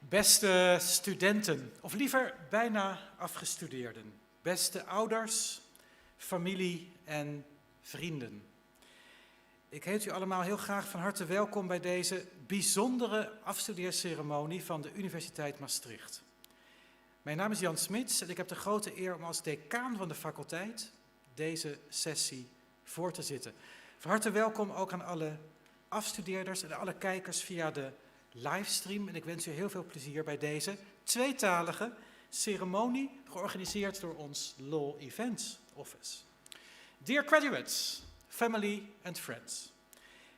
Beste studenten, of liever bijna afgestudeerden, beste ouders, familie en vrienden. Ik heet u allemaal heel graag van harte welkom bij deze bijzondere afstudeerceremonie van de Universiteit Maastricht. Mijn naam is Jan Smits en ik heb de grote eer om als decaan van de faculteit deze sessie voor te zitten. Van harte welkom ook aan alle afstudeerders en alle kijkers via de livestream. En ik wens u heel veel plezier bij deze tweetalige ceremonie georganiseerd door ons Law Events Office. Dear graduates, family and friends,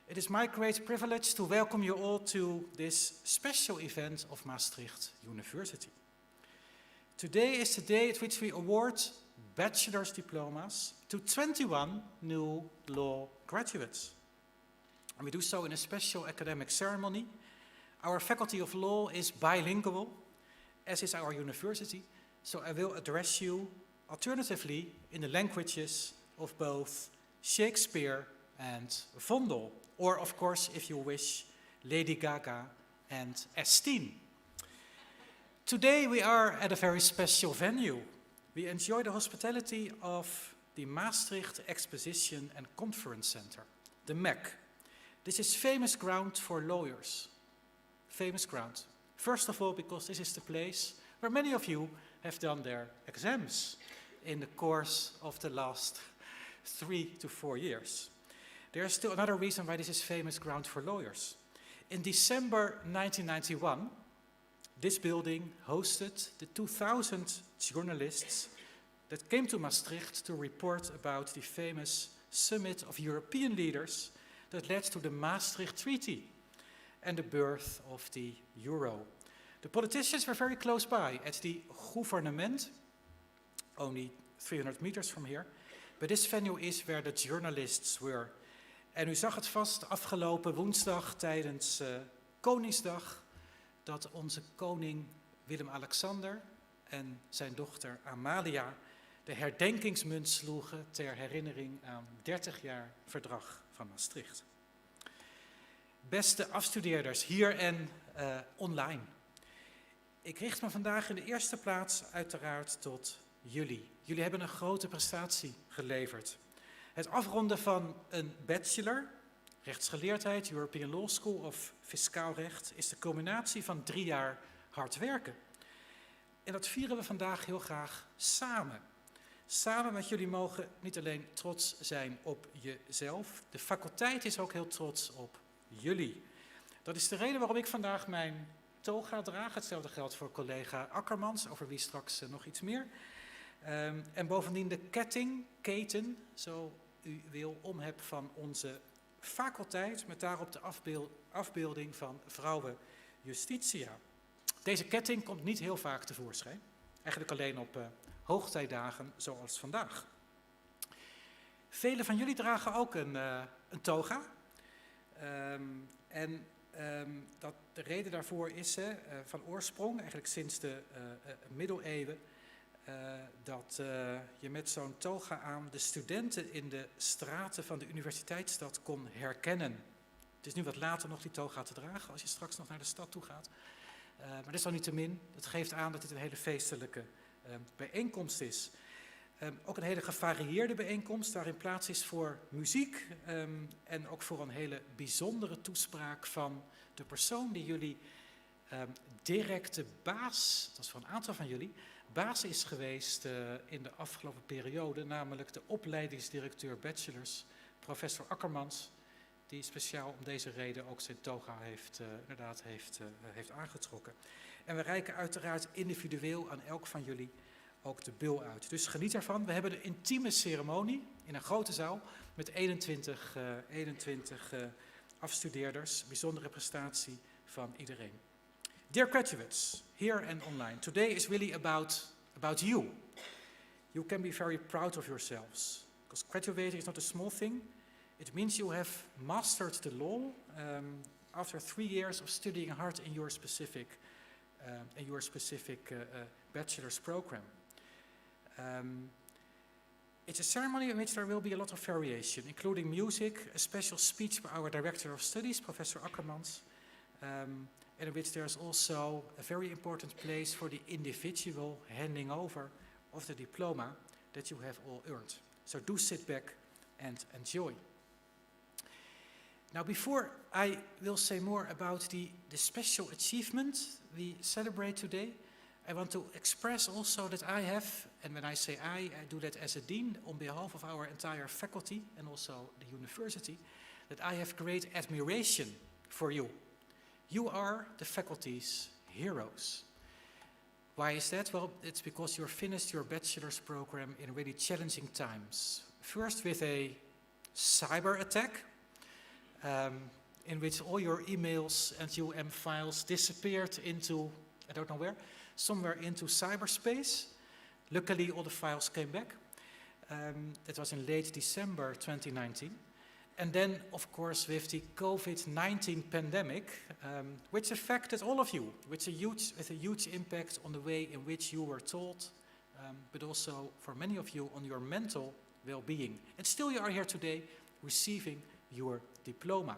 it is my great privilege to welcome you all to this special event of Maastricht University. Today is the day at which we award bachelor's diplomas to 21 new law graduates. And we do so in a special academic ceremony. Our Faculty of Law is bilingual, as is our university, so I will address you alternatively in the languages of both Shakespeare and Vondel, or of course, if you wish, Lady Gaga and Estine. Today we are at a very special venue. We enjoy the hospitality of the Maastricht Exposition and Conference Center, the MEC. This is famous ground for lawyers. Famous ground. First of all, because this is the place where many of you have done their exams in the course of the last 3 to 4 years. There is still another reason why this is famous ground for lawyers. In December 1991, this building hosted the 2,000 journalists that came to Maastricht to report about the famous summit of European leaders that led to the Maastricht Treaty and the birth of the euro. The politicians were very close by at the gouvernement, only 300 meters from here. But this venue is where the journalists were. En u zag het vast afgelopen woensdag tijdens Koningsdag, dat onze koning Willem-Alexander en zijn dochter Amalia de herdenkingsmunt sloegen ter herinnering aan 30 jaar verdrag van Maastricht. Beste afstudeerders, hier en online. Ik richt me vandaag in de eerste plaats uiteraard tot jullie. Jullie hebben een grote prestatie geleverd. Het afronden van een bachelor, rechtsgeleerdheid, European Law School of fiscaal recht, is de culminatie van 3 jaar hard werken. En dat vieren we vandaag heel graag samen. Samen met jullie mogen niet alleen trots zijn op jezelf, de faculteit is ook heel trots op jullie. Dat is de reden waarom ik vandaag mijn toga draag. Hetzelfde geldt voor collega Akkermans, over wie straks nog iets meer. En bovendien de keten, zo u wil, om heb van onze faculteit, met daarop de afbeelding van vrouwen Justitia. Deze ketting komt niet heel vaak tevoorschijn, eigenlijk alleen op hoogtijdagen zoals vandaag. Velen van jullie dragen ook een toga. Dat de reden daarvoor is van oorsprong, eigenlijk sinds de middeleeuwen, dat je met zo'n toga aan de studenten in de straten van de universiteitsstad kon herkennen. Het is nu wat later nog die toga te dragen als je straks nog naar de stad toe gaat. Maar desalniettemin, het geeft aan dat dit een hele feestelijke bijeenkomst is. Ook een hele gevarieerde bijeenkomst waarin plaats is voor muziek en ook voor een hele bijzondere toespraak van de persoon die jullie directe baas, dat is voor een aantal van jullie, baas is geweest in de afgelopen periode, namelijk de opleidingsdirecteur Bachelors, professor Akkermans, die speciaal om deze reden ook zijn toga heeft aangetrokken. En we reiken uiteraard individueel aan elk van jullie ook de bul uit. Dus geniet ervan. We hebben een intieme ceremonie in een grote zaal met 21 afstudeerders. Bijzondere prestatie van iedereen. Dear graduates, here and online, today is really about you. You can be very proud of yourselves, because graduating is not a small thing. It means you have mastered the law after 3 years of studying hard in your specific bachelor's program. It's a ceremony in which there will be a lot of variation, including music, a special speech by our Director of Studies, Professor Akkermans, and in which there's also a very important place for the individual handing over of the diploma that you have all earned. So do sit back and enjoy. Now, before I will say more about the special achievement we celebrate today, I want to express also that I have, and when I say I do that as a dean on behalf of our entire faculty and also the university, that I have great admiration for you. You are the faculty's heroes. Why is that? Well, it's because you finished your bachelor's program in really challenging times. First with a cyber attack, in which all your emails and UM files disappeared into, I don't know where, somewhere into cyberspace. Luckily, all the files came back. That was in late December 2019. And then, of course, with the COVID-19 pandemic, which affected all of you, with a huge impact on the way in which you were taught, but also for many of you on your mental well-being. And still you are here today receiving your diploma.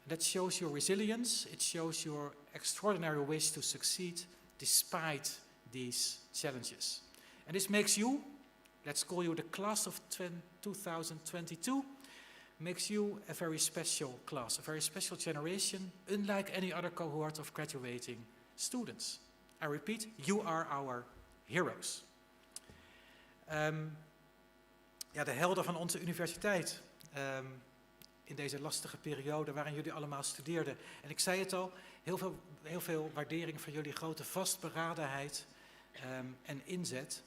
That shows your resilience, it shows your extraordinary wish to succeed despite these challenges. And this makes you, let's call you the class of 2022, makes you a very special class, a very special generation, unlike any other cohort of graduating students. I repeat, you are our heroes. De helden van onze universiteit. In deze lastige periode waarin jullie allemaal studeerden. En ik zei het al, heel veel waardering voor jullie grote vastberadenheid en inzet.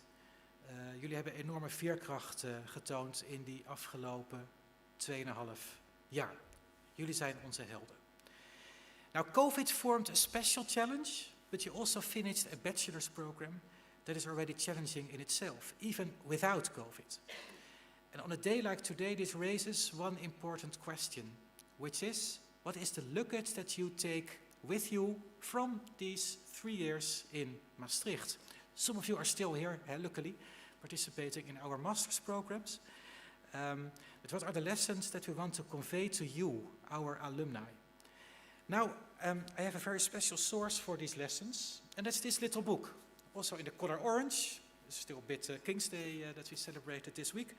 Jullie hebben enorme veerkracht getoond in die afgelopen 2,5 jaar. Jullie zijn onze helden. Now, COVID formed a special challenge, but you also finished a bachelor's program that is already challenging in itself, even without COVID. And on a day like today, this raises one important question, which is, what is the luggage that you take with you from these 3 years in Maastricht? Some of you are still here, luckily, participating in our master's programs. But what are the lessons that we want to convey to you, our alumni? Now, I have a very special source for these lessons, and that's this little book, also in the color orange. It's still a bit King's Day that we celebrated this week.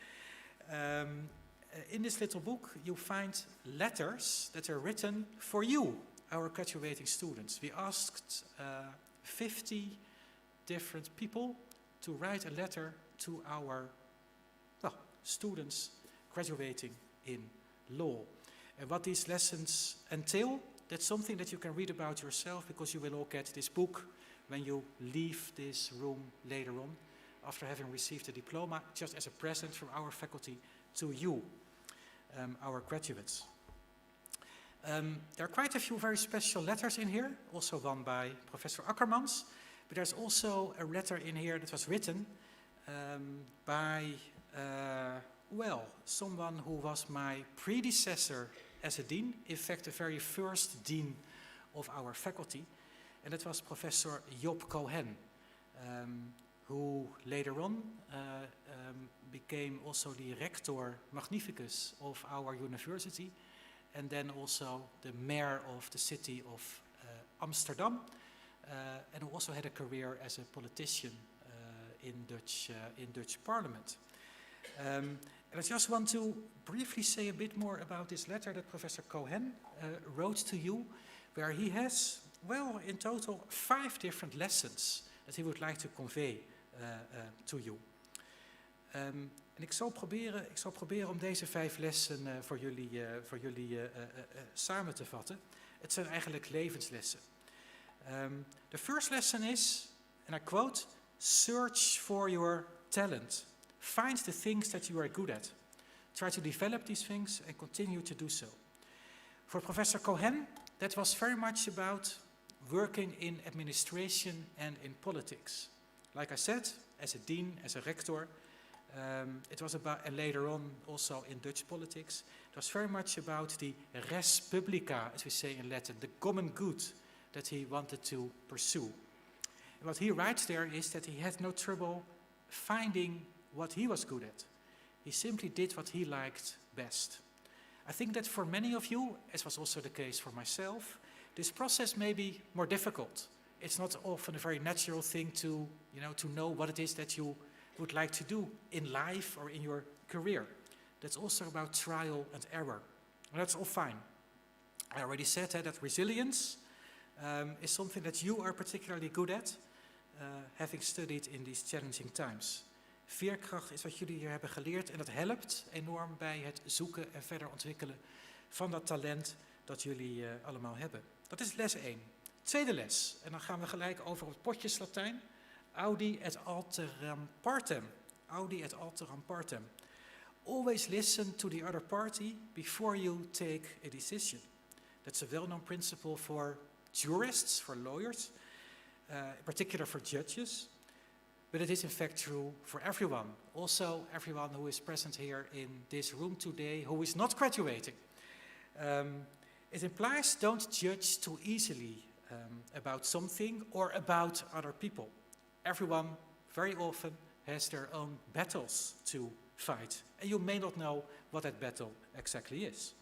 In this little book, you find letters that are written for you, our graduating students. We asked 50 different people to write a letter to our students graduating in law. And what these lessons entail, that's something that you can read about yourself, because you will all get this book when you leave this room later on, after having received a diploma, just as a present from our faculty to you, our graduates. There are quite a few very special letters in here, also one by Professor Akkermans, but there's also a letter in here that was written by, someone who was my predecessor as a dean, in fact the very first dean of our faculty, and that was Professor Job Cohen, who later on became also the rector magnificus of our university, and then also the mayor of the city of Amsterdam, and who also had a career as a politician in Dutch Parliament. And I just want to briefly say a bit more about this letter that Professor Cohen wrote to you, where he has, well, in total 5 different lessons that he would like to convey to you. En ik zal proberen om deze 5 lessen voor jullie samen te vatten. Het zijn eigenlijk levenslessen. The first lesson is, and I quote, search for your talent. Find the things that you are good at. Try to develop these things and continue to do so. For Professor Cohen, that was very much about working in administration and in politics. Like I said, as a dean, as a rector, it was about, and later on also in Dutch politics, it was very much about the res publica, as we say in Latin, the common good that he wanted to pursue. And what he writes there is that he had no trouble finding what he was good at. He simply did what he liked best. I think that for many of you, as was also the case for myself, this process may be more difficult. It's not often a very natural thing to know what it is that you would like to do in life or in your career. That's also about trial and error. And that's all fine. I already said that resilience is something that you are particularly good at, having studied in these challenging times. Veerkracht is wat jullie hier hebben geleerd en dat helpt enorm bij het zoeken en verder ontwikkelen van dat talent dat jullie allemaal hebben. Dat is les 1. Tweede les, en dan gaan we gelijk over op het potjeslatijn. Audi et alteram partem. Audi et alteram partem. Always listen to the other party before you take a decision. That's a well-known principle for jurists, for lawyers, in particular for judges. But it is in fact true for everyone. Also everyone who is present here in this room today who is not graduating. It implies don't judge too easily about something or about other people. Everyone very often has their own battles to fight. And you may not know what that battle exactly is.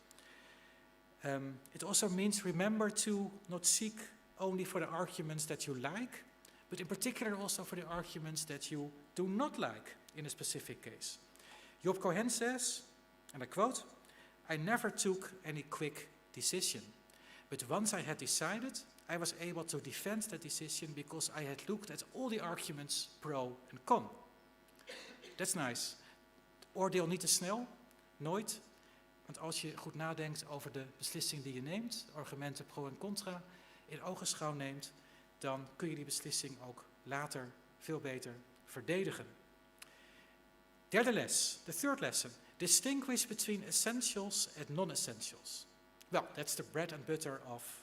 It also means remember to not seek only for the arguments that you like, but in particular also for the arguments that you do not like in a specific case. Job Cohen says, and I quote, I never took any quick decision, but once I had decided, I was able to defend that decision because I had looked at all the arguments pro and con. That's nice. Oordeel niet te snel, nooit. Want als je goed nadenkt over de beslissing die je neemt, argumenten pro en contra, in ogenschouw neemt, dan kun je die beslissing ook later veel beter verdedigen. Derde les, the third lesson. Distinguish between essentials and non-essentials. Well, that's the bread and butter of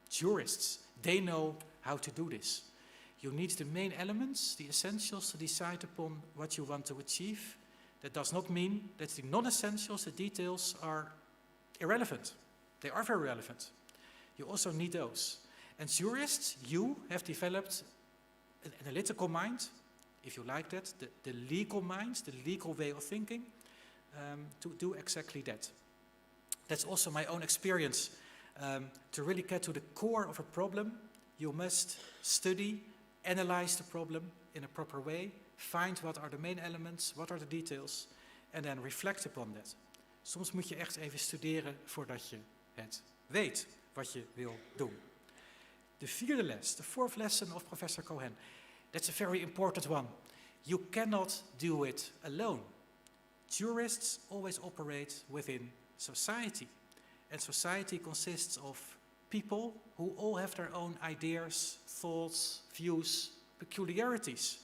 jurists. They know how to do this. You need the main elements, the essentials, to decide upon what you want to achieve. That does not mean that the non-essentials, the details, are irrelevant. They are very relevant. You also need those. And jurists, you have developed an analytical mind, if you like that, the legal mind, the legal way of thinking, to do exactly that. That's also my own experience. To really get to the core of a problem, you must study, analyze the problem in a proper way, find what are the main elements, what are the details, and then reflect upon that. Soms moet je echt even studeren voordat je het weet wat je wil doen. De vierde les, the fourth lesson of Professor Cohen. That's a very important one. You cannot do it alone. Jurists always operate within society. And society consists of people who all have their own ideas, thoughts, views, peculiarities.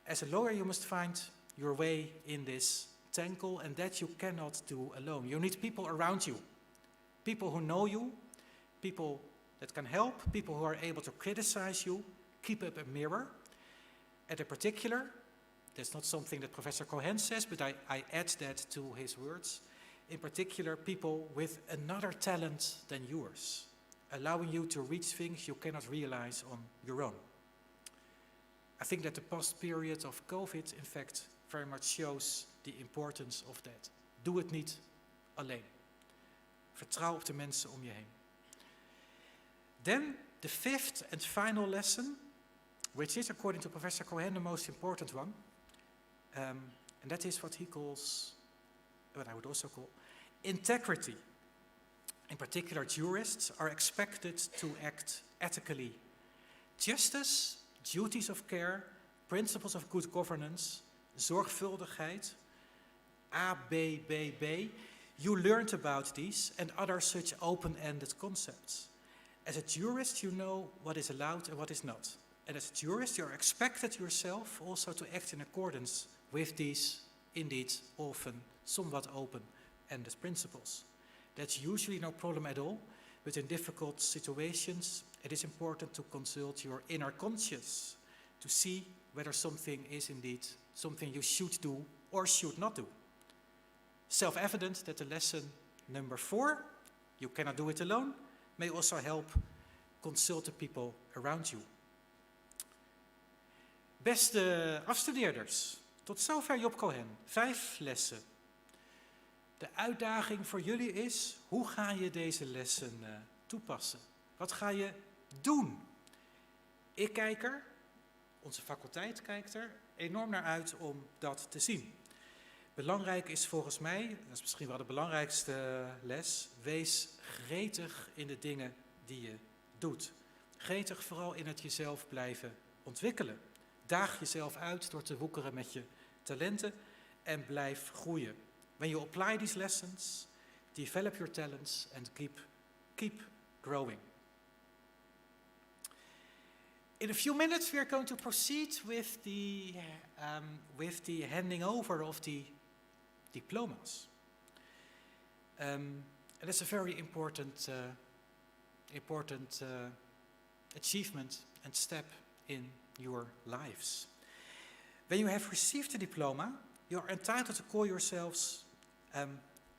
As a lawyer, you must find your way in this tangle, and that you cannot do alone. You need people around you, people who know you, people that can help, people who are able to criticize you, keep up a mirror. And in particular, that's not something that Professor Cohen says, but I add that to his words. in particular people with another talent than yours, allowing you to reach things you cannot realize on your own. I think that the past period of COVID, in fact, very much shows the importance of that. Doe het niet alleen. Vertrouw op de mensen om je heen. Then, the fifth and final lesson, which is, according to Professor Cohen, the most important one, and that is what he calls, what I would also call, integrity. In particular, jurists are expected to act ethically. Justice, duties of care, principles of good governance, zorgvuldigheid, A, B, B, B. You learned about these and other such open-ended concepts. As a jurist, you know what is allowed and what is not. And as a jurist, you are expected yourself also to act in accordance with these, indeed, often somewhat open-ended principles. That's usually no problem at all, but in difficult situations, it is important to consult your inner conscience to see whether something is indeed something you should do or should not do. Self-evident that the lesson number 4, you cannot do it alone, may also help consult the people around you. Beste afstudeerders, tot zover Job Cohen. 5 lessen. De uitdaging voor jullie is, hoe ga je deze lessen toepassen? Wat ga je doen? Ik kijk er, onze faculteit kijkt er enorm naar uit om dat te zien. Belangrijk is volgens mij, dat is misschien wel de belangrijkste les, wees gretig in de dingen die je doet. Gretig vooral in het jezelf blijven ontwikkelen. Daag jezelf uit door te woekeren met je talenten en blijf groeien. When you apply these lessons, develop your talents and keep growing. In a few minutes we are going to proceed with the handing over of the diplomas. And it's a very important achievement and step in your lives. When you have received the diploma, you are entitled to call yourselves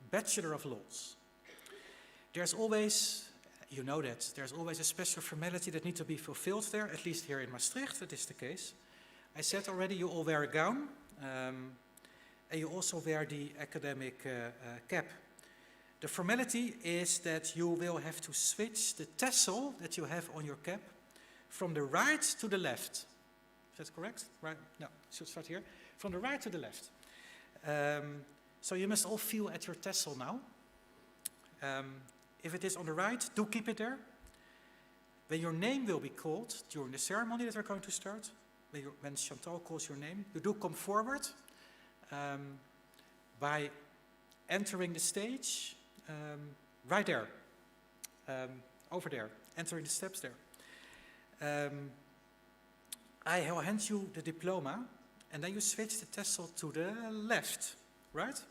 Bachelor of Laws. There's always, you know that, there's always a special formality that needs to be fulfilled there, at least here in Maastricht, that is the case. I said already, you all wear a gown, and you also wear the academic cap. The formality is that you will have to switch the tassel that you have on your cap from the right to the left. Is that correct? Right? No, it should start here. From the right to the left. So you must all feel at your tassel now. If it is on the right, do keep it there. When your name will be called during the ceremony that we're going to start, when Chantal calls your name, you do come forward by entering the stage right there, over there, entering the steps there. I will hand you the diploma, and then you switch the tassel to the left, right?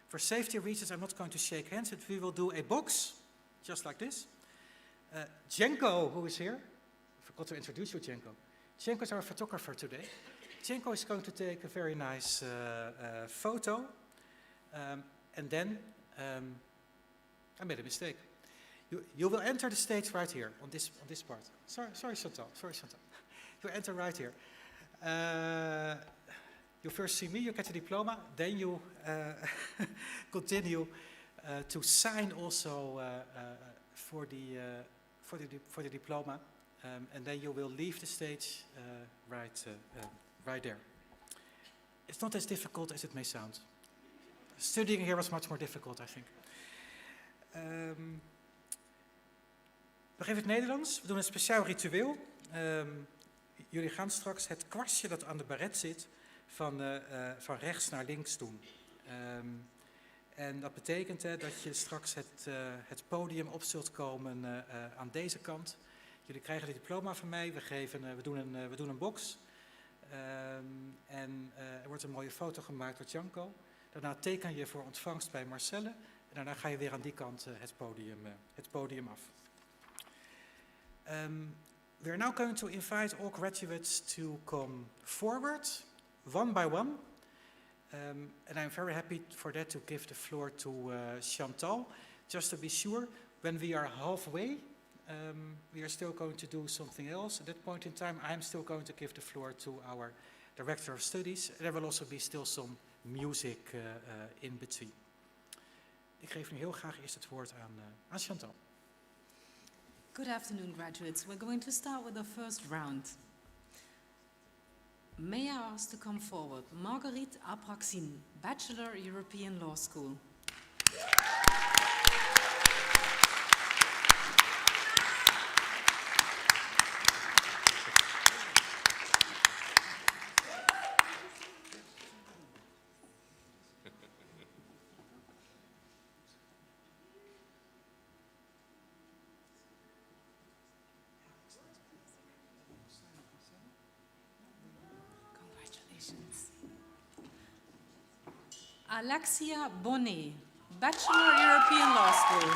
For safety reasons, I'm not going to shake hands, but we will do a box, just like this. Jenko, who is here, I forgot to introduce you, Jenko. Jenko is our photographer today. Jenko is going to take a very nice photo, and then I made a mistake. You will enter the stage right here, on this part. Sorry, Chantal. You enter right here. You first see me, you get the diploma, then you continue to sign also for the diploma, and then you will leave the stage right there. It's not as difficult as it may sound. Studying here was much more difficult, I think. Nog even het Nederlands. We doen een speciaal ritueel. Jullie gaan straks het kwastje dat aan de baret zit van rechts naar links doen. En dat betekent dat je straks het podium op zult komen aan deze kant. Jullie krijgen het diploma van mij. We doen een box. En er wordt een mooie foto gemaakt door Janko. Daarna teken je voor ontvangst bij Marcelle. En daarna ga je weer aan die kant het podium af. We are now going to invite all graduates to come forward, one by one. And I'm very happy for that to give the floor to Chantal. Just to be sure, when we are halfway, we are still going to do something else. At that point in time, I'm still going to give the floor to our Director of Studies. There will also be still some music in between. Ik geef nu heel graag eerst het woord aan Chantal. Good afternoon, graduates. We're going to start with the first round. May I ask to come forward Marguerite Apraxine, Bachelor European Law School. Alexia Bonnet, Bachelor European Law School.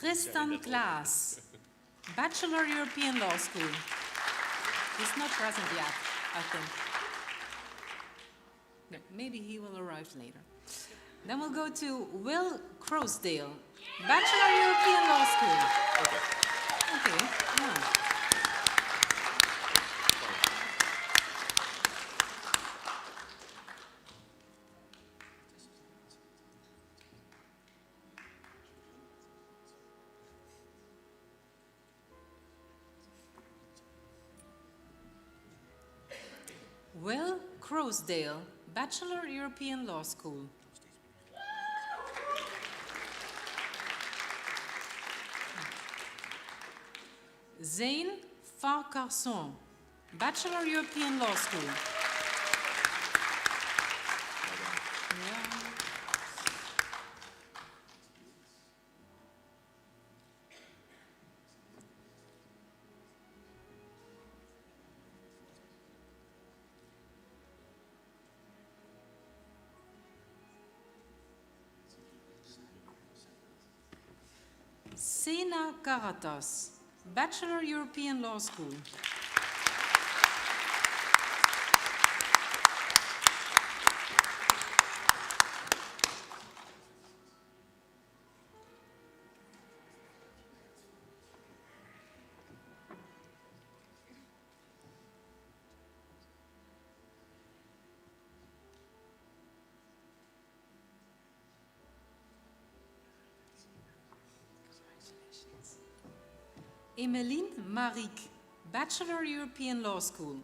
Tristan Klaas, Bachelor European Law School. He's not present yet, I think. No, maybe he will arrive later. Then we'll go to Will Croasdale, Bachelor European Law School. Okay. Yeah. Will Croasdale, Bachelor European Law School. Zain Farcarson, Bachelor European Law School. Sena Karatas, Bachelor European Law School. Emeline Marique, Bachelor European Law School.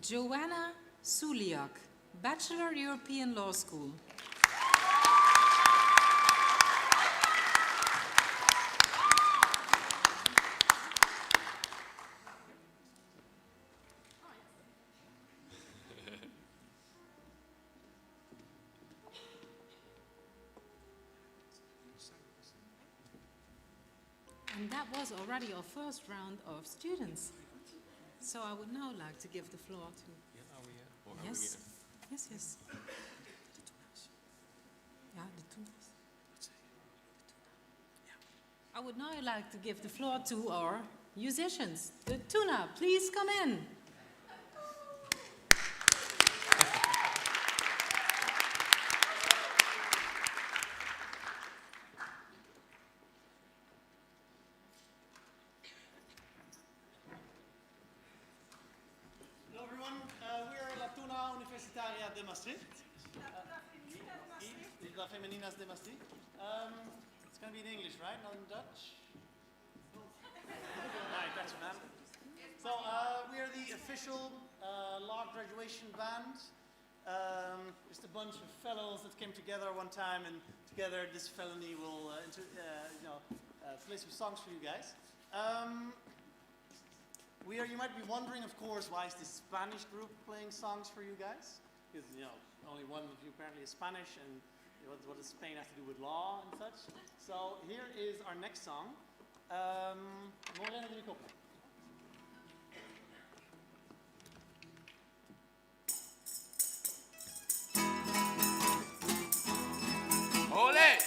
Joanna Suliak, Bachelor European Law School. And that was already our first round of students. So I would now like to give the floor to... Yes. Yes. I would now like to give the floor to our musicians. The Tuna, please come in. Universitaria de Maastricht. Isla Femeninas de Maastricht. It's going to be in English, right? Not in Dutch? Right, gotcha, man. So, we are the official law graduation band. Just a bunch of fellows that came together one time, and together this felony will play some songs for you guys. You might be wondering, of course, why is this Spanish group playing songs for you guys? Because, only one of you apparently is Spanish, and what does Spain have to do with law and such? So here is our next song. Morena de mi copa. ¡Ole!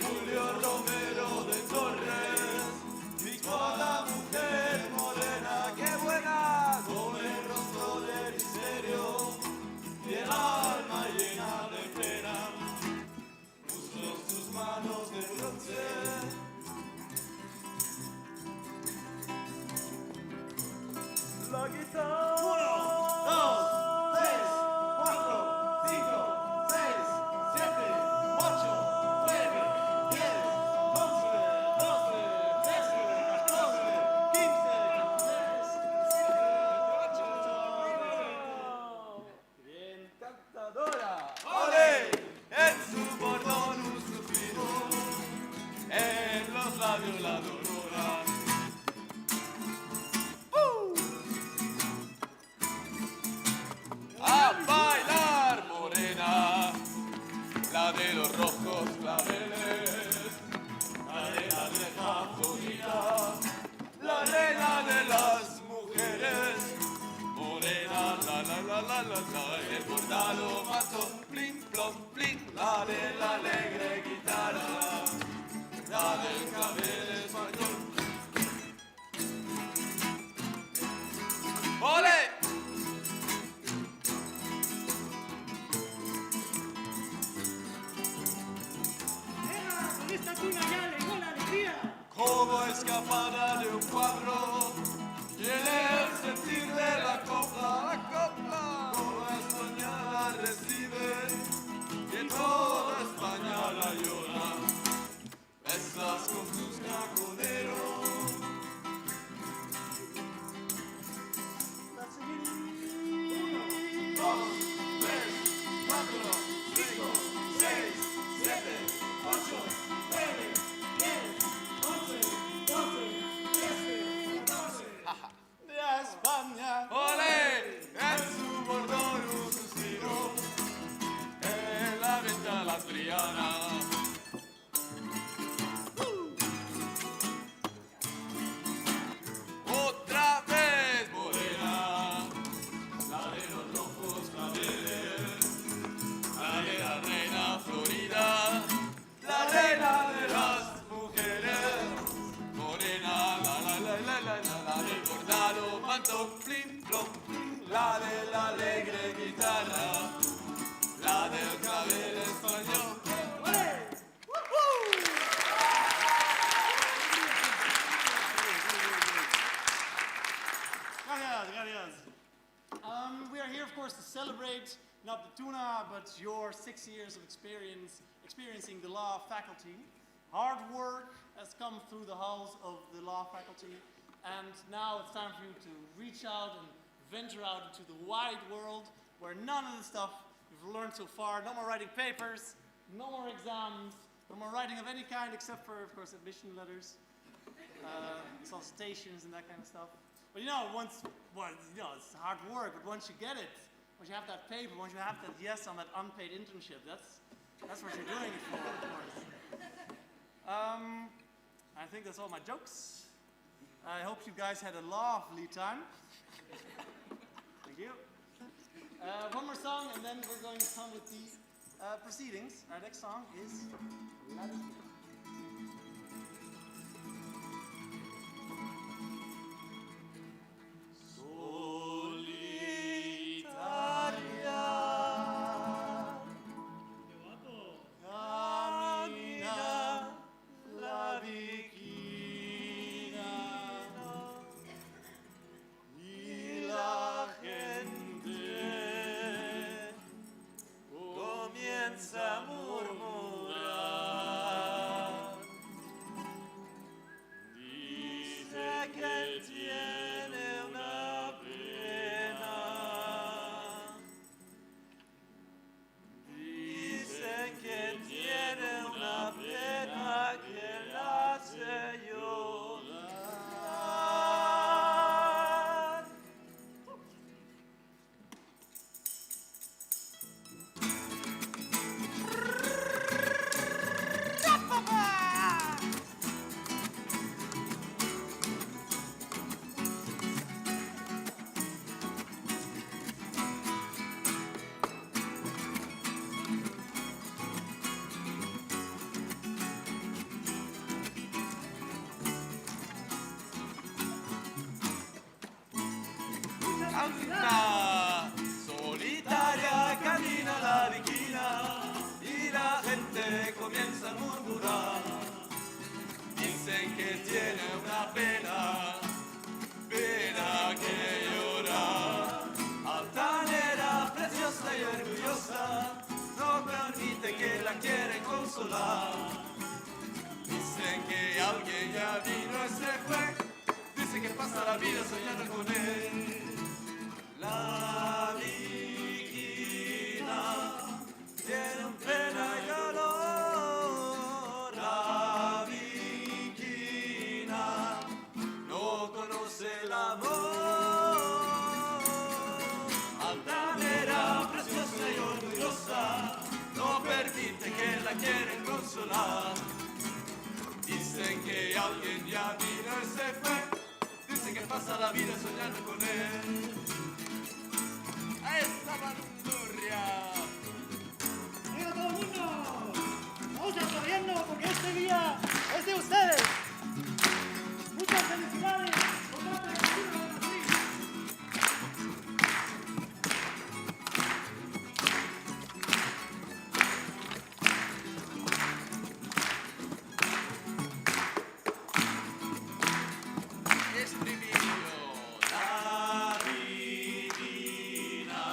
Julio Romero de Torres, dijo a la mujer morena, qué buena, con el rostro de misterio y el alma llena de pena, puso sus manos de bronce. La guitarra. 1, 2, 3, 4, 5, 6, 7, 8, 9, 10, 11, 12, 13, 14, 15, 16, 17, 18. Bien, cantadora. ¡Ole! En su bordón un suspiro, en los labios la dolora. A bailar morena, la de los rojos claveles, la de la reja florida, la reina de las mujeres, morena, la del bordado macho, plin plom plin, la de la alegre guitarra, la del clavel español. ¡Ole! Esta tuna ya llegó la alegría. Como escapada de un cuadro, tiene el sentir de la copla, como España la recibe, y toda España la llora, besas con sus cajoneros. 1, 2, 3, 4, 5, 6, 7, 8, 9, 10, 11, 12, 13, 14. De España. ¡Ole! En su bordón un suspiro, en la venta la triana. Otra vez morena, la de los rojos claveles, la de la reina florida, la reina de las mujeres, morena, la del bordado manto, plin plom, la de la alegre guitarra, la del clavel español. Gracias. We are here, of course, to celebrate not the tuna, but your 6 years of experiencing the law faculty. Hard work has come through the halls of the law faculty, and now it's time for you to reach out and venture out into the wide world where none of the stuff you've learned so far, no more writing papers, no more exams, no more writing of any kind except for, of course, admission letters, solicitations and that kind of stuff. But it's hard work, but once you get it, once you have that paper, once you have that yes on that unpaid internship, that's what you're doing it for, of course. I think that's all my jokes. I hope you guys had a lovely time. Thank you. One more song, and then we're going to come with the proceedings. Our next song is La Despedida. canta. Solitaria camina la viquina y la gente comienza a murmurar. Dicen que tiene una pena, pena que llorar. Altanera, preciosa y orgullosa, no permite que la quieren consolar. Dicen que alguien ya vino y se fue, dicen que pasa la vida soñando con él. La viquina tiene pena y dolor. La viquina no conoce el amor. Altanera, preciosa y orgullosa, no permite que la quieren consolar. Dicen que alguien ya vino y se fue, dicen que pasa la vida soñando con él. ¡A esta bandurria! ¡Venga todo el mundo! ¡Vamos aplaudiendo porque este día es de ustedes! ¡Muchas felicidades! ¡Con la felicidad de Brasil! Estribillo. La divina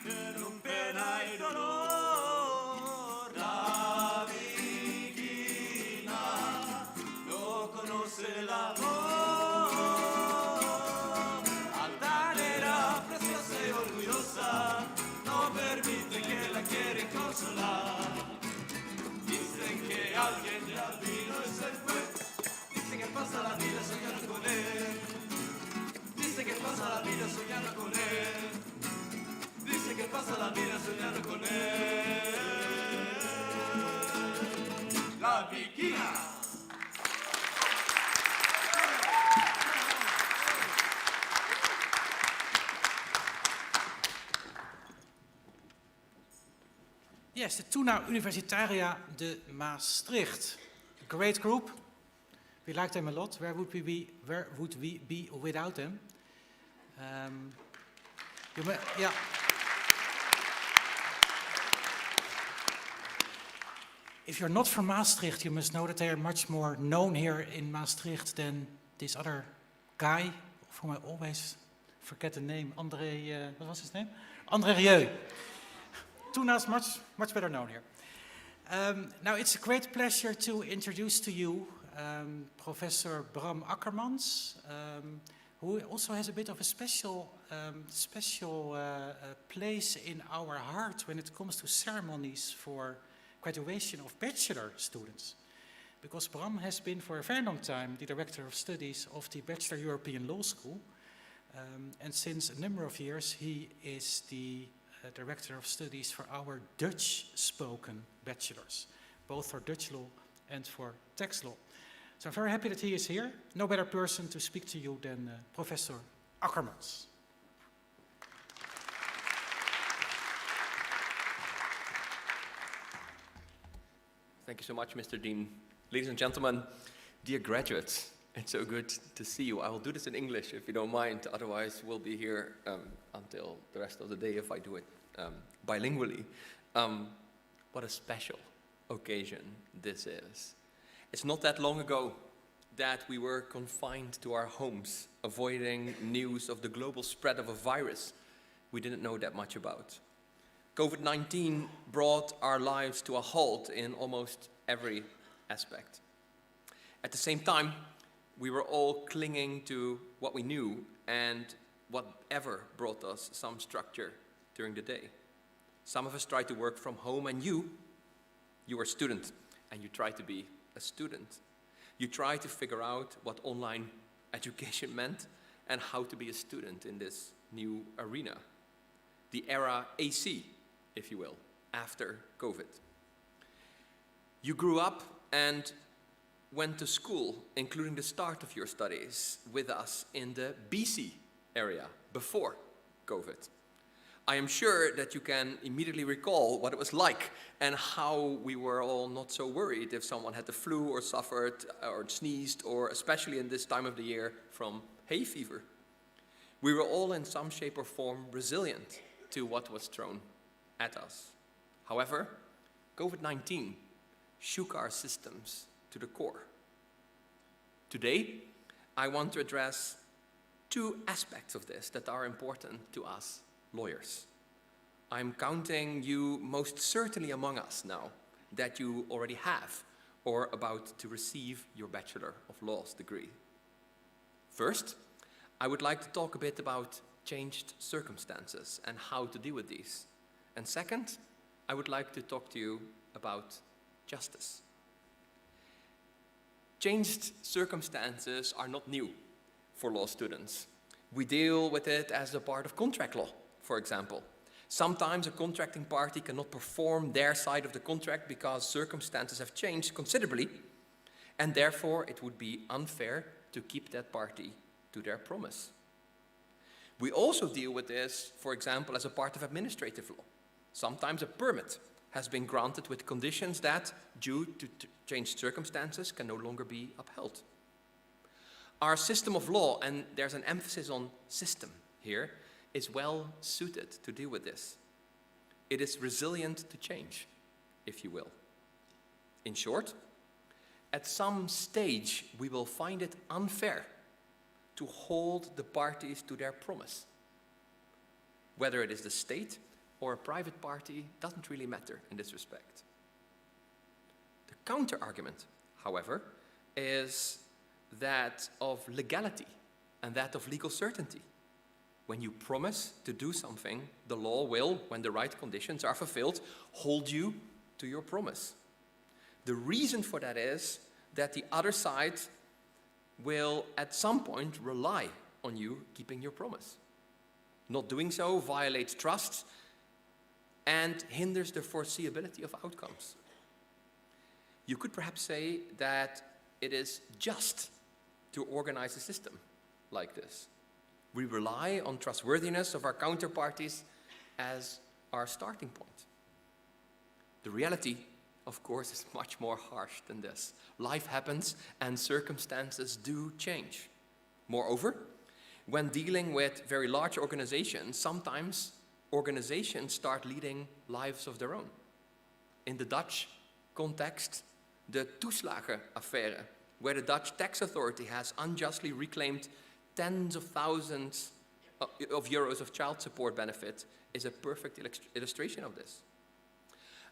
tiene un pena y dolor. La divina no conoce el amor. Altanera, preciosa y orgullosa, no permite que la quieren consolar. Dicen que alguien ya vino y se fue, dicen que pasa la vida soñando con él. Dicen que pasa la vida soñando con él. Dicen que pasa la vida soñando con él. La viquina. Yes, de Tuna Universitaria de Maastricht. A great group. We like them a lot. Where would we be without them? Yeah. If you're not from Maastricht, you must know that they are much more known here in Maastricht than this other guy, of whom I always forget the name. André, what was his name? André Rieu. Tuna's much better known here. Now it's a great pleasure to introduce to you Professor Bram Akkermans, who also has a bit of a special place in our heart when it comes to ceremonies for graduation of bachelor students. Because Bram has been for a very long time the Director of Studies of the Bachelor European Law School, and since a number of years he is the Director of Studies for our Dutch-spoken bachelors, both for Dutch law and for tax law. So I'm very happy that he is here. No better person to speak to you than Professor Akkermans. Thank you so much, Mr. Dean. Ladies and gentlemen, dear graduates, it's so good to see you. I will do this in English if you don't mind, otherwise we'll be here until the rest of the day if I do it bilingually. What a special occasion this is. It's not that long ago that we were confined to our homes, avoiding news of the global spread of a virus we didn't know that much about. COVID-19 brought our lives to a halt in almost every aspect. At the same time, we were all clinging to what we knew and whatever brought us some structure during the day. Some of us tried to work from home, and you were a student, and you tried to be a student. You tried to figure out what online education meant and how to be a student in this new arena. The era AC, if you will, after COVID. You grew up and went to school, including the start of your studies, with us in the BC area before COVID. I am sure that you can immediately recall what it was like and how we were all not so worried if someone had the flu or suffered or sneezed, or especially in this time of the year, from hay fever. We were all in some shape or form resilient to what was thrown at us. However, COVID-19 shook our systems to the core. Today, I want to address two aspects of this that are important to us lawyers. I'm counting you most certainly among us now that you already have or about to receive your Bachelor of Laws degree. First, I would like to talk a bit about changed circumstances and how to deal with these. And second, I would like to talk to you about justice. Changed circumstances are not new for law students. We deal with it as a part of contract law, for example. Sometimes a contracting party cannot perform their side of the contract because circumstances have changed considerably, and therefore it would be unfair to keep that party to their promise. We also deal with this, for example, as a part of administrative law. Sometimes a permit has been granted with conditions that, due to changed circumstances, can no longer be upheld. Our system of law, and there's an emphasis on system here, is well suited to deal with this. It is resilient to change, if you will. In short, at some stage we will find it unfair to hold the parties to their promise. Whether it is the state or a private party doesn't really matter in this respect. The counter-argument, however, is that of legality and that of legal certainty. When you promise to do something, the law will, when the right conditions are fulfilled, hold you to your promise. The reason for that is that the other side will at some point rely on you keeping your promise. Not doing so violates trust and hinders the foreseeability of outcomes. You could perhaps say that it is just to organize a system like this. We rely on trustworthiness of our counterparties as our starting point. The reality, of course, is much more harsh than this. Life happens and circumstances do change. Moreover, when dealing with very large organizations, sometimes organizations start leading lives of their own. In the Dutch context, the toeslagenaffaire, where the Dutch tax authority has unjustly reclaimed tens of thousands of euros of child support benefit, is a perfect illustration of this.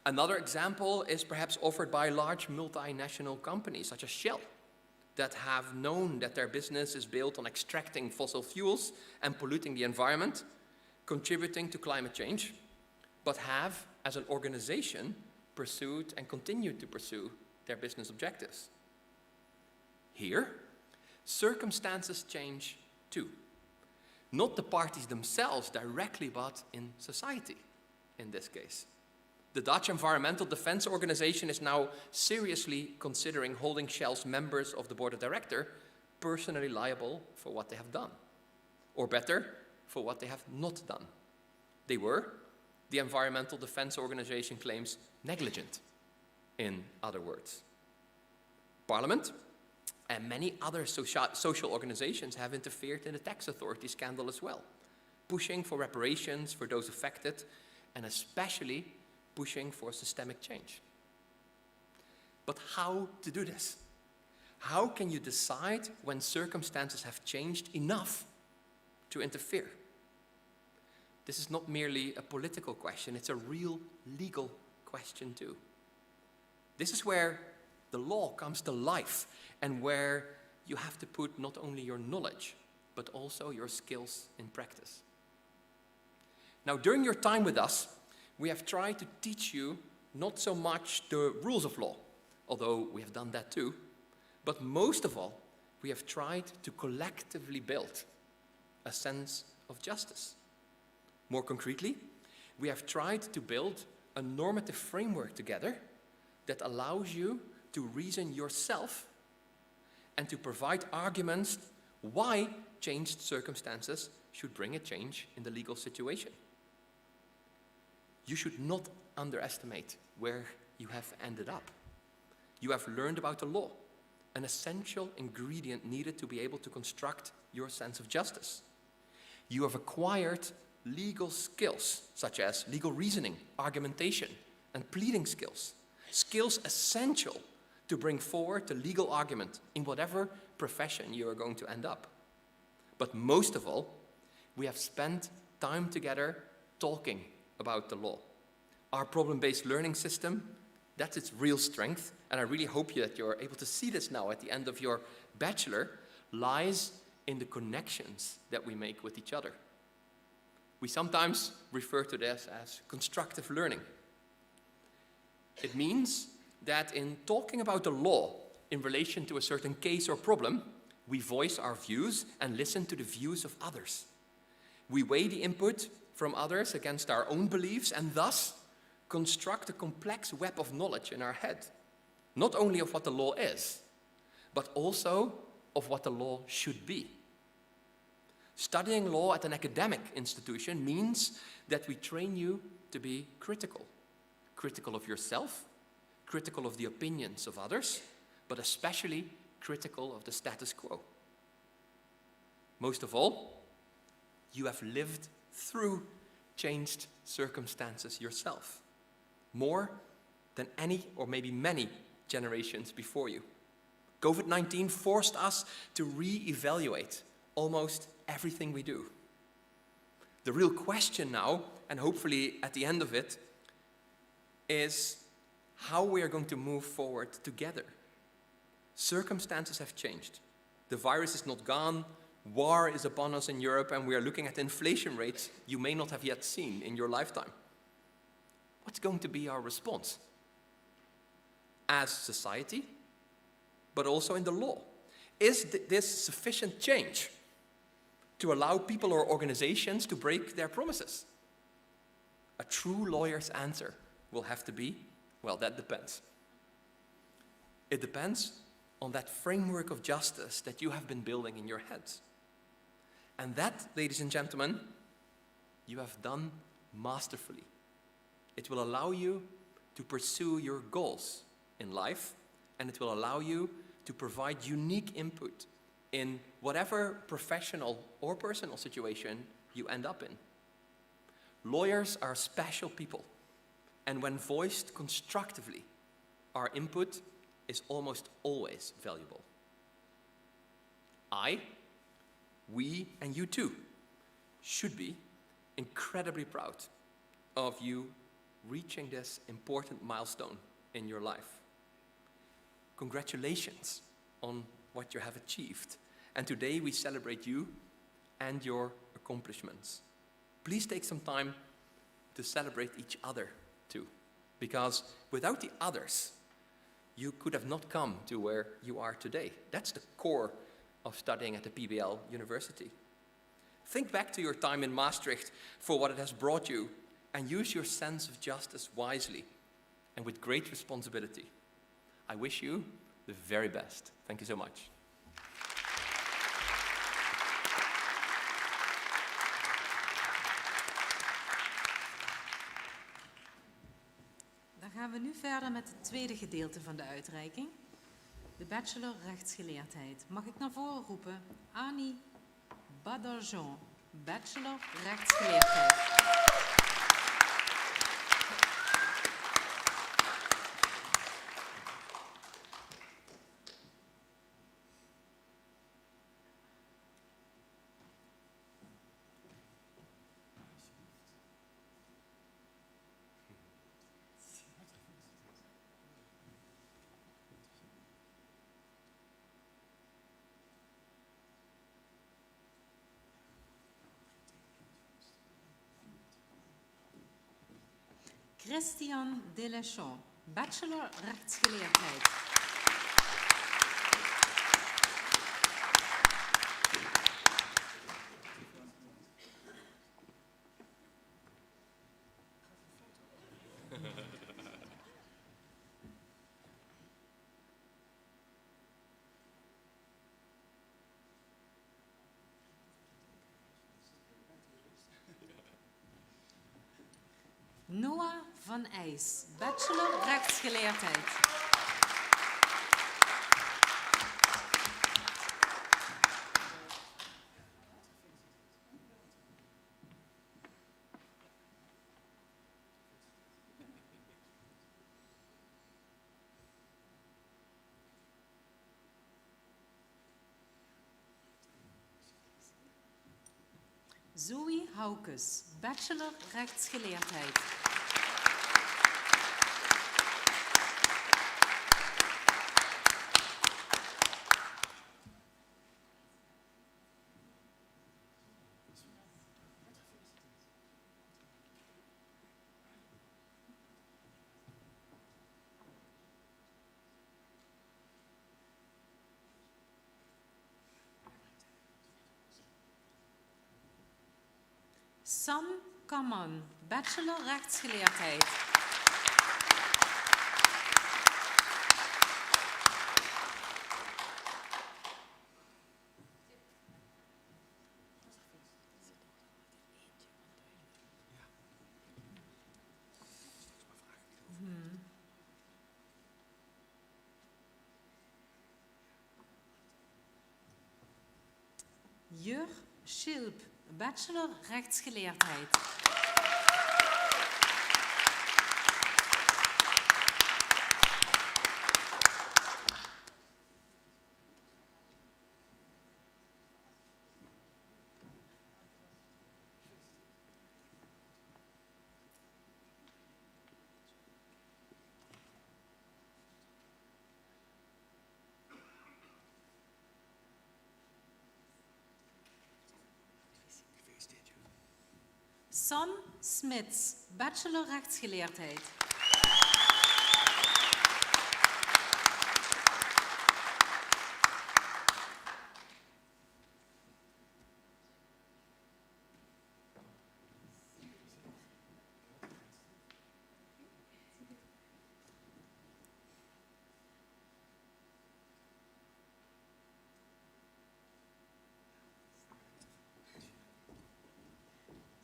Another example is perhaps offered by large multinational companies such as Shell, that have known that their business is built on extracting fossil fuels and polluting the environment, contributing to climate change, but have, as an organization, pursued and continued to pursue their business objectives. Here, circumstances change too. Not the parties themselves directly, but in society, in this case. The Dutch Environmental Defense Organization is now seriously considering holding Shell's members of the board of directors personally liable for what they have done, or better, for what they have not done. They were, the Environmental Defense Organization claims, negligent, in other words. Parliament and many other social organizations have interfered in the tax authority scandal as well, pushing for reparations for those affected, and especially pushing for systemic change. But how to do this? How can you decide when circumstances have changed enough to interfere? This is not merely a political question, it's a real legal question too. This is where the law comes to life and where you have to put not only your knowledge, but also your skills in practice. Now, during your time with us, we have tried to teach you not so much the rules of law, although we have done that too, but most of all, we have tried to collectively build a sense of justice. More concretely, we have tried to build a normative framework together that allows you to reason yourself and to provide arguments why changed circumstances should bring a change in the legal situation. You should not underestimate where you have ended up. You have learned about the law, an essential ingredient needed to be able to construct your sense of justice. You have acquired legal skills, such as legal reasoning, argumentation, and pleading skills. Skills essential to bring forward the legal argument in whatever profession you are going to end up. But most of all, we have spent time together talking about the law. Our problem-based learning system, that's its real strength, and I really hope that you're able to see this now at the end of your bachelor, lies in the connections that we make with each other. We sometimes refer to this as constructive learning. It means that in talking about the law in relation to a certain case or problem, we voice our views and listen to the views of others. We weigh the input from others against our own beliefs and thus construct a complex web of knowledge in our head, not only of what the law is, but also of what the law should be. Studying law at an academic institution means that we train you to be critical. Critical of yourself, critical of the opinions of others, but especially critical of the status quo. Most of all, you have lived through changed circumstances yourself, more than any or maybe many generations before you. COVID-19 forced us to re-evaluate almost everything we do. The real question now, and hopefully at the end of it, is how we are going to move forward together. Circumstances have changed. The virus is not gone, war is upon us in Europe, and we are looking at inflation rates you may not have yet seen in your lifetime. What's going to be our response? As society, but also in the law. Is this sufficient change to allow people or organizations to break their promises? A true lawyer's answer will have to be, well, that depends. It depends on that framework of justice that you have been building in your heads. And that, ladies and gentlemen, you have done masterfully. It will allow you to pursue your goals in life, and it will allow you to provide unique input in whatever professional or personal situation you end up in. Lawyers are special people, and when voiced constructively, our input is almost always valuable. We, and you too, should be incredibly proud of you reaching this important milestone in your life. Congratulations on what you have achieved. And today we celebrate you and your accomplishments. Please take some time to celebrate each other too, because without the others, you could have not come to where you are today. That's the core of studying at the PBL University. Think back to your time in Maastricht for what it has brought you, and use your sense of justice wisely and with great responsibility. I wish you the very best. Thank you so much. Dan gaan we nu verder met het tweede gedeelte van de uitreiking. De Bachelor Rechtsgeleerdheid. Mag ik naar voren roepen? Annie Badarjean, Bachelor Rechtsgeleerdheid. Christian Delechamp, Bachelor Rechtsgeleerdheid. Noah van IJs, Bachelor Rechtsgeleerdheid. Zoe Haukes, Bachelor Rechtsgeleerdheid. Sam Kaman, Bachelor Rechtsgeleerdheid. Jur Schilp, Bachelor Rechtsgeleerdheid. Sam Smits, Bachelor Rechtsgeleerdheid.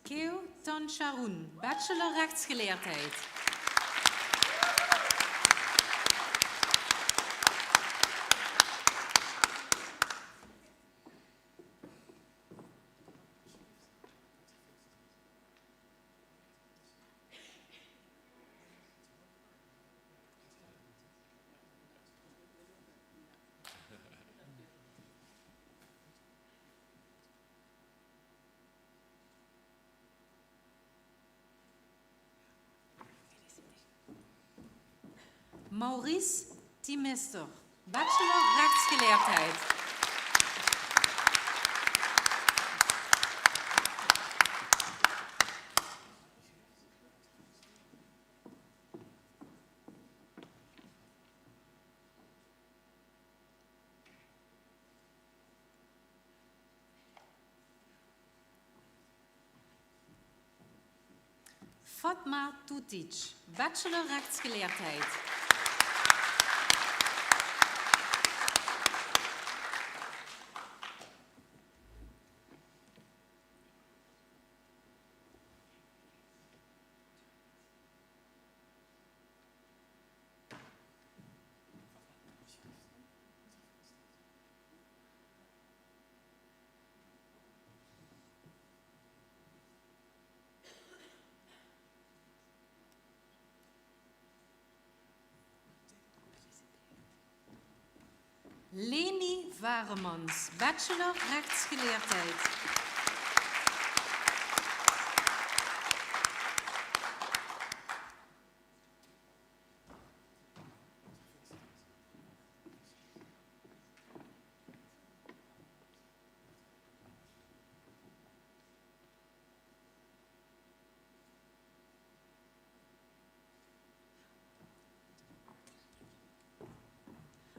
Keo Tan Sharoun, Bachelor Rechtsgeleerdheid. Maurice Timister, Bachelor Rechtsgeleerdheid. Fatma Tutic, Bachelor Rechtsgeleerdheid. Leni Varemans, Bachelor Rechtsgeleerdheid.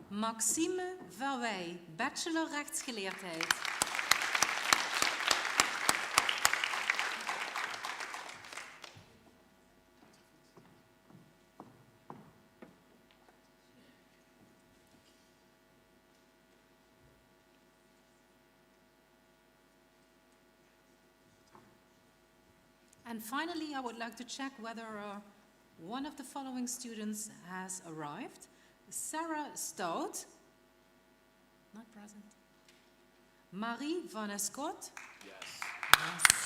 Maxime Verwij, Bachelor Rechtsgeleerdheid. And finally, I would like to check whether one of the following students has arrived. Sarah Stout, not present. Marie Van Escott. Yes. Yes.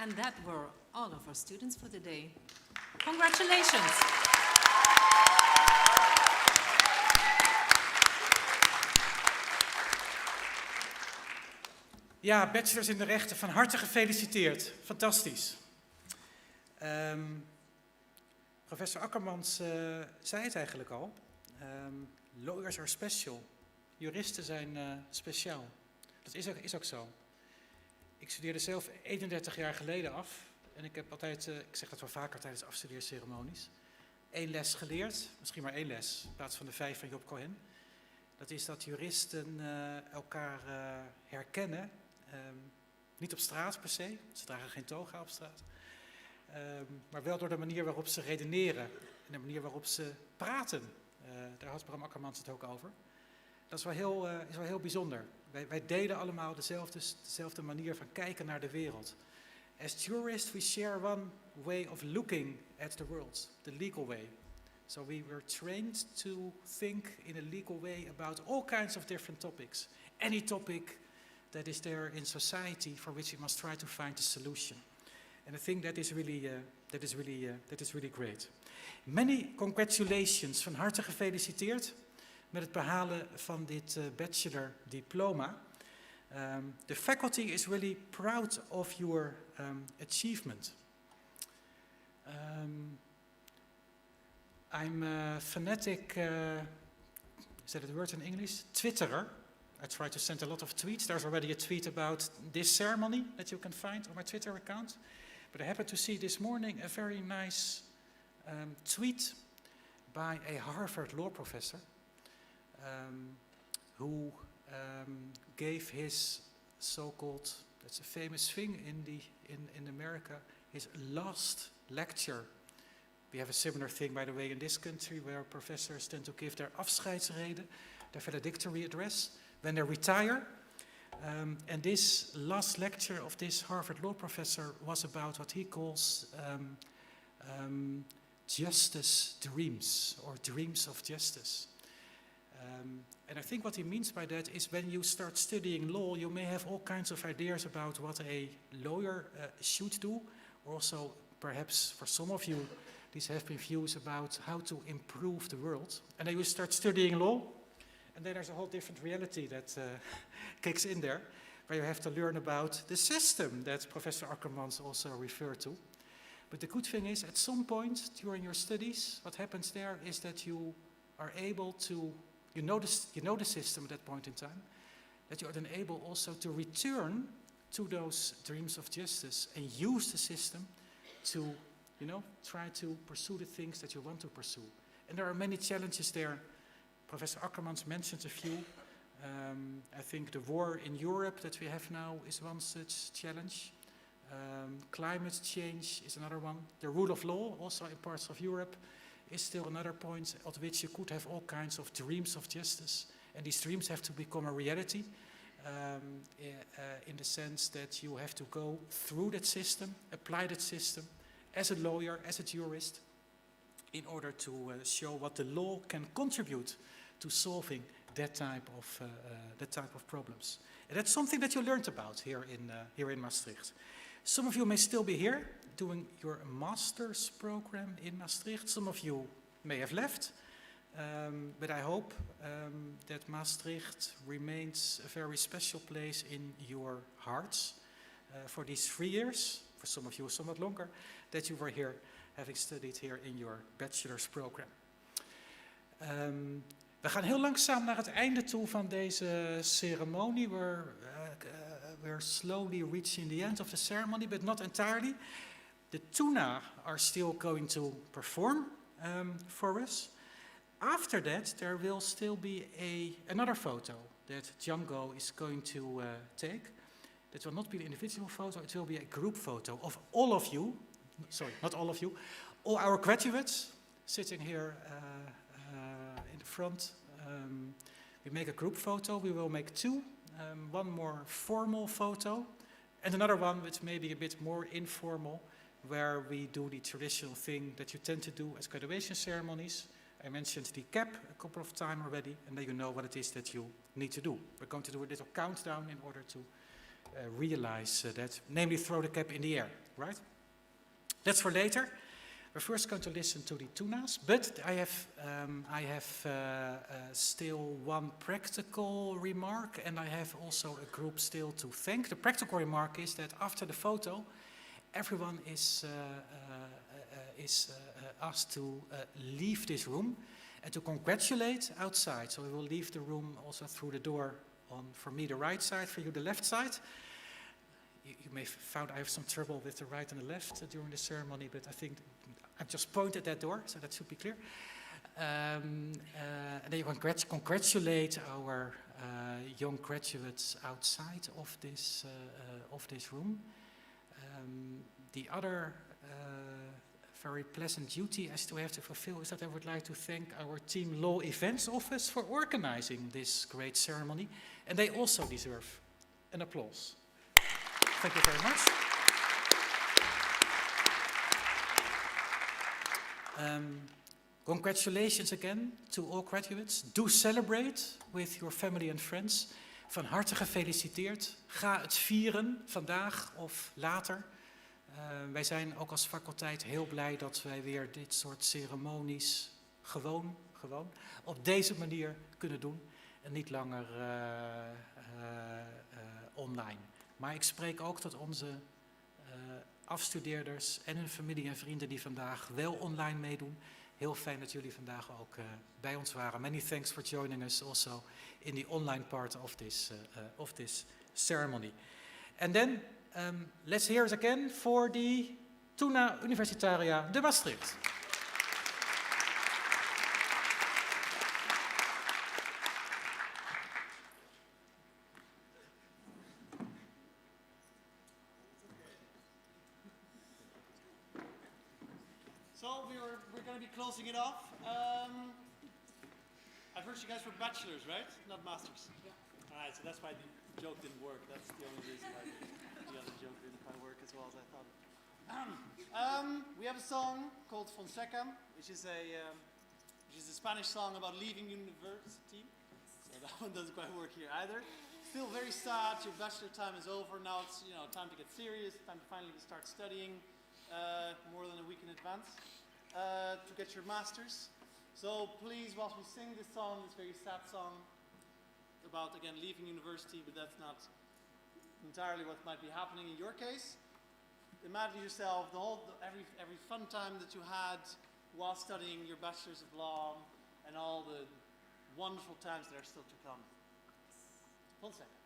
And that were all of our students for today. Congratulations. Ja, bachelors in de rechten, van harte gefeliciteerd. Fantastisch. Professor Akkermans zei het eigenlijk al. Lawyers are special. Juristen zijn speciaal. Dat is ook zo. Ik studeerde zelf 31 jaar geleden af. En ik heb altijd, ik zeg dat wel vaker tijdens afstudeerceremonies, 1 les geleerd. Misschien maar 1 les, in plaats van de 5 van Job Cohen. Dat is dat juristen elkaar herkennen. Niet op straat per se, ze dragen geen toga op straat. Maar wel door de manier waarop ze redeneren en de manier waarop ze praten. Daar had Bram Akkermans het ook over. Dat is wel heel bijzonder. Wij delen allemaal dezelfde manier van kijken naar de wereld. As jurists, we share one way of looking at the world, the legal way. So we were trained to think in a legal way about all kinds of different topics. Any topic that is there in society for which we must try to find a solution. And I think that is really great. Many congratulations, van harte gefeliciteerd met het behalen van dit bachelor diploma. The faculty is really proud of your achievement. I'm a fanatic, is that a word in English? Twitterer. I try to send a lot of tweets. There's already a tweet about this ceremony that you can find on my Twitter account. But I happened to see this morning a very nice tweet by a Harvard law professor who gave his so-called, that's a famous thing in America, his last lecture. We have a similar thing, by the way, in this country, where professors tend to give their afscheidsrede, their valedictory address, when they retire. And this last lecture of this Harvard law professor was about what he calls justice dreams, or dreams of justice. And I think what he means by that is when you start studying law, you may have all kinds of ideas about what a lawyer should do. Or also, perhaps for some of you, these have been views about how to improve the world. And then you start studying law, and then there's a whole different reality that kicks in there, where you have to learn about the system that Professor Akkermans also referred to. But the good thing is, at some point during your studies, what happens there is that you are able to, you know the system at that point in time, that you are then able also to return to those dreams of justice and use the system to, try to pursue the things that you want to pursue. And there are many challenges there. Professor Akkermans mentioned a few. I think the war in Europe that we have now is one such challenge. Climate change is another one. The rule of law, also in parts of Europe, is still another point at which you could have all kinds of dreams of justice. And these dreams have to become a reality in the sense that you have to go through that system, apply that system as a lawyer, as a jurist, in order to show what the law can contribute to solving that type of problems. And that's something that you learned about here in Maastricht. Some of you may still be here doing your master's program in Maastricht. Some of you may have left, but I hope that Maastricht remains a very special place in your hearts for these 3 years, for some of you somewhat longer, that you were here, having studied here in your bachelor's program. We gaan heel langzaam naar het einde toe van deze ceremonie. We're slowly reaching the end of the ceremony, but not entirely. The tuna are still going to perform for us. After that, there will still be another photo that Django is going to take. That will not be an individual photo, it will be a group photo of all of you. Sorry, not all of you. All our graduates sitting here in the front. We make a group photo. We will make 2. One more formal photo and another one which may be a bit more informal, where we do the traditional thing that you tend to do as graduation ceremonies. I mentioned the cap a couple of times already, and then you know what it is that you need to do. We're going to do a little countdown in order to realize that, namely throw the cap in the air right? That's for later. We're first going to listen to the tunas, but I have still one practical remark, and I have also a group still to thank. The practical remark is that after the photo, everyone is asked to leave this room and to congratulate outside. So we will leave the room also through the door on, for me, the right side, for you, the left side. You may have found I have some trouble with the right and the left during the ceremony, but I think I've just pointed that door, so that should be clear. And then you congratulate our young graduates outside of this room. The other very pleasant duty I still have to fulfill is that I would like to thank our Team Law Events Office for organizing this great ceremony, and they also deserve an applause. Thank you very much. Congratulations again to all graduates. Do celebrate with your family and friends. Van harte gefeliciteerd. Ga het vieren vandaag of later. Wij zijn ook als faculteit heel blij dat wij weer dit soort ceremonies gewoon op deze manier kunnen doen. En niet langer online. Maar ik spreek ook tot onze afstudeerders en hun familie en vrienden die vandaag wel online meedoen. Heel fijn dat jullie vandaag ook bij ons waren. Many thanks for joining us also in the online part of this ceremony. And then let's hear it again for the Tuna Universitaria de Maastricht. So we're going to be closing it off. I've heard you guys were bachelors, right? Not masters. Yeah. All right, so that's why the joke didn't work. That's the only reason why the other joke didn't quite work as well as I thought. We have a song called Fonseca, which is a Spanish song about leaving university. So that one doesn't quite work here either. Still very sad. Your bachelor time is over. Now it's time to get serious. Time to finally start studying. More than a week in advance to get your masters. So please, whilst we sing this song, this very sad song about, again, leaving university, but that's not entirely what might be happening in your case. Imagine yourself every fun time that you had while studying your Bachelors of Law and all the wonderful times that are still to come. 1 second.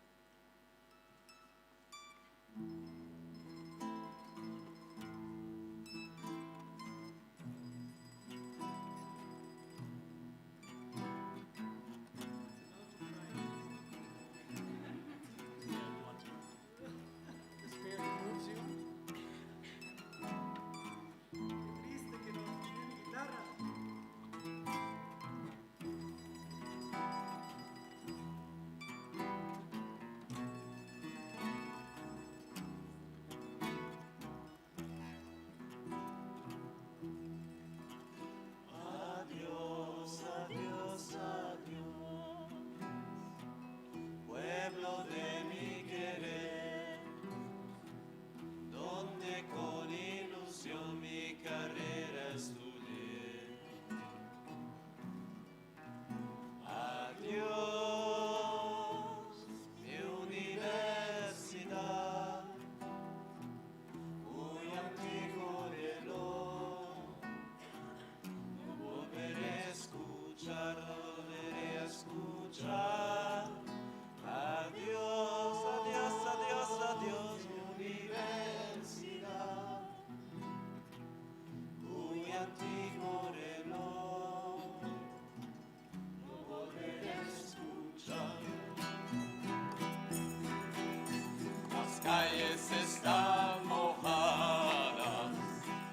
Calles están mojadas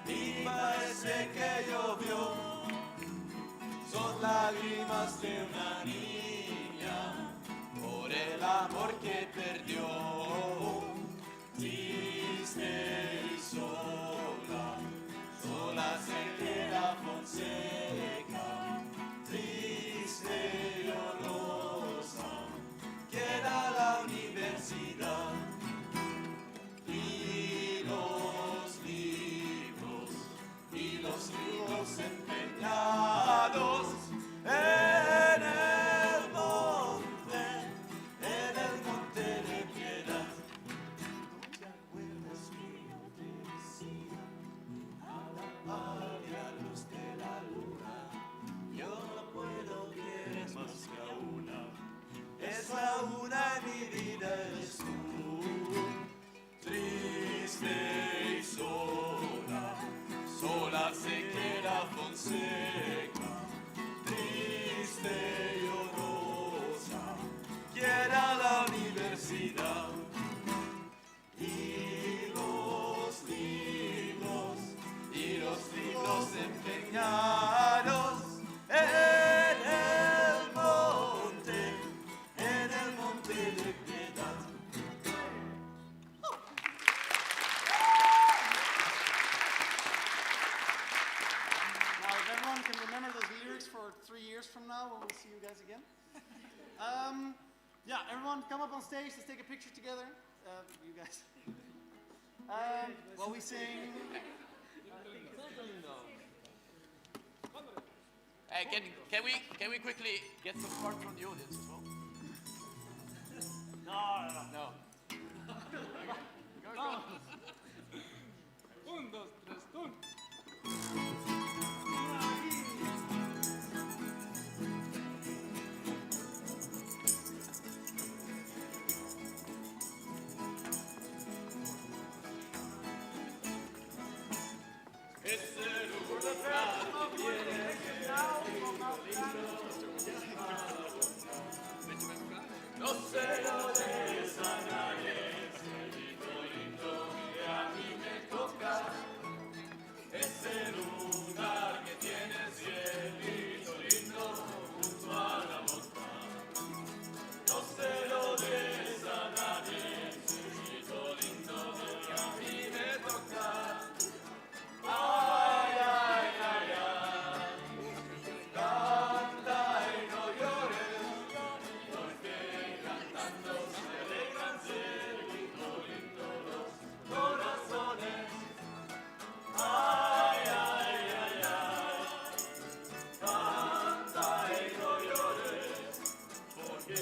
y parece que llovió. Son lágrimas de una niña por el amor que perdió. Triste y sola, sola se queda Fonseca. Triste y olorosa queda la universidad. Y los Yeah, everyone come up on stage. Let's take a picture together. You guys. While we sing. Hey, can we quickly get some support from the audience as well? No. Go. Un, dos, tres, un. No sé lo de esa nadie, ese lindo que a mí me toca. Ese lugar que tiene el cielito lindo junto a la boca. No sé lo de esa nadie, ese lindo que a mí me toca. Ay, ay, ay, ay, canta y no llores, porque cantando se alegran cielito lindo los corazones. Ay, ay, ay, ay, canta y no llores, porque